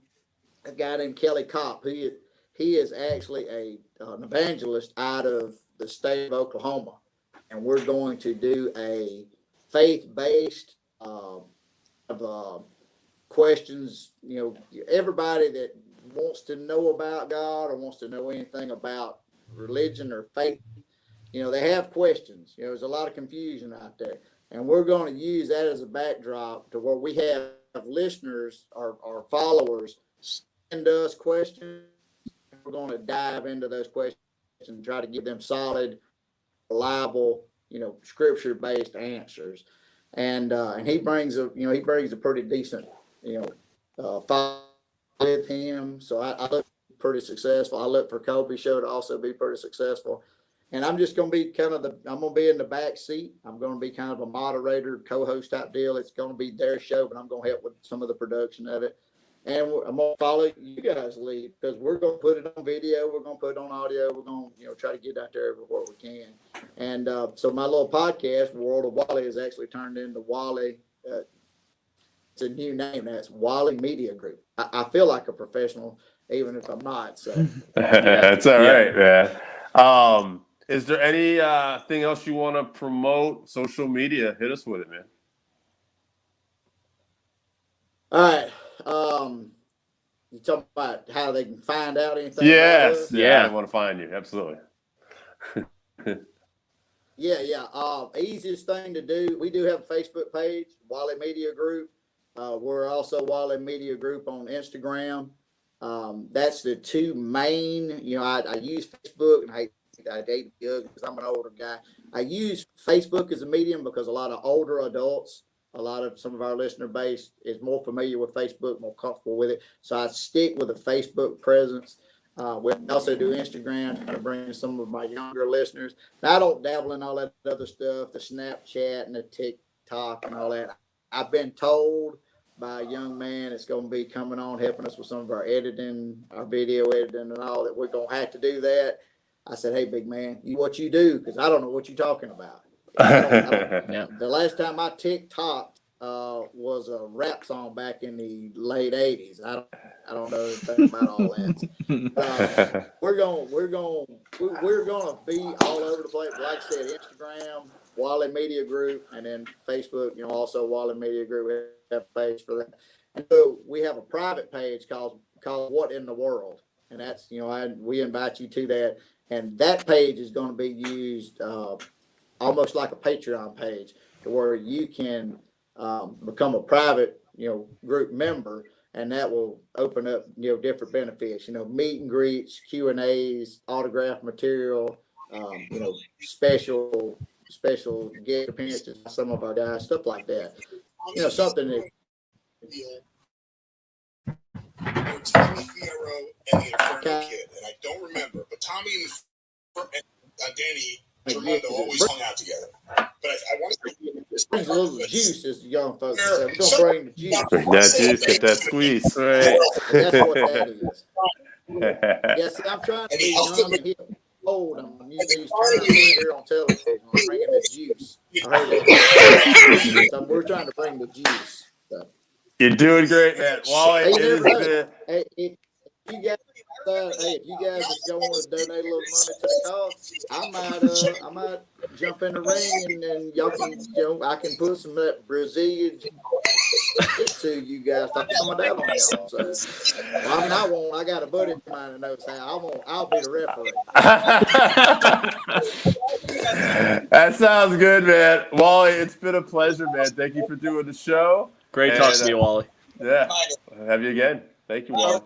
a guy named Kelly Kopp, he is actually an evangelist out of the state of Oklahoma, and we're going to do a faith-based questions. You know, everybody that wants to know about God or wants to know anything about religion or faith, you know, they have questions. You know, there's a lot of confusion out there, and we're going to use that as a backdrop to where we have listeners or followers send us questions. We're going to dive into those questions and try to give them solid, reliable, you know, scripture-based answers. And he brings a pretty decent, you know, follow with him. So I look pretty successful. I look for Kobe show to also be pretty successful. And I'm just going to be I'm going to be in the back seat. I'm going to be kind of a moderator, co-host type deal. It's going to be their show, but I'm going to help with some of the production of it. And I'm going to follow you guys' lead, because we're going to put it on video. We're going to put it on audio. We're going to, you know, try to get out there everywhere we can. And so my little podcast, World of Walley, has actually turned into Walley. It's a new name. That's Walley Media Group. I feel like a professional, even if I'm not. So that's all right, man. Is there any thing else you want to promote? Social media, hit us with it, man. All right. You talking about how they can find out anything? Yes. About us? Yeah. I want to find you. Absolutely. Yeah. Easiest thing to do. We do have a Facebook page, Walley Media Group. We're also Walley Media Group on Instagram. That's the 2 main. You know, I use Facebook, and I hate because I'm an older guy. I use Facebook as a medium because a lot of older adults, some of our listener base is more familiar with Facebook, more comfortable with it. So I stick with a Facebook presence. We also do Instagram to bring in some of my younger listeners. Now, I don't dabble in all that other stuff, the Snapchat and the TikTok and all that. I've been told by a young man that's going to be coming on, helping us with some of our editing, our video editing and all, that we're going to have to do that. I said, hey, big man, what you do, because I don't know what you're talking about. The last time I TikToked was a rap song back in the late 80s. I don't know anything about all that. We're gonna be all over the place. Like I said, Instagram, Walley Media Group, and then Facebook. You know, also Walley Media Group. We have a page for that. And so we have a private page called What in the World, and that's, you know, we invite you to that. And that page is going to be used almost like a Patreon page, to where you can become a private, you know, group member, and that will open up, you know, different benefits, you know, meet and greets, Q&As, autograph material, special guest appearances by some of our guys, stuff like that. Something that. Tommy Fierro and the Inferno Kid, and I don't remember, but Tommy and Danny Tremondo always hung out together. But I want to brings a little juice, as the young folks say. We're gonna bring the juice. Bring that juice, get that squeeze. Right. And that's what that is. Yes, I'm trying to be young and hip. Old. I'm using these terms here on television. I'm bringing the juice. I heard that. So we're trying to bring the juice. So. You're doing great, man. Wally, it is good. Hey, if you guys just don't want to donate a little money to the cause, I might jump in the ring and y'all can, I can put some of that Brazilian to you guys. Talk some of that on y'all. So, I won't. I got a buddy of mine that knows how. I'll be the referee. That sounds good, man. Wally, it's been a pleasure, man. Thank you for doing the show. Great talking to you, Wally. Yeah, have you again. Thank you, Wally.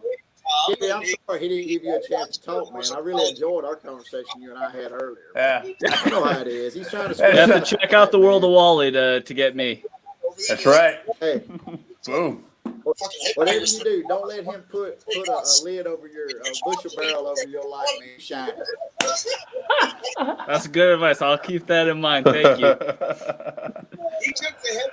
Yeah, I'm sorry he didn't give you a chance to talk, man. I really enjoyed our conversation you and I had earlier. Yeah. I know how it is. He's trying to. You have to check out the World of Wally to get me. That's right. Hey. Boom. Whatever you do, don't let him put a lid over your bushel barrel over your light, man. Shine. That's good advice. I'll keep that in mind. Thank you. He took the head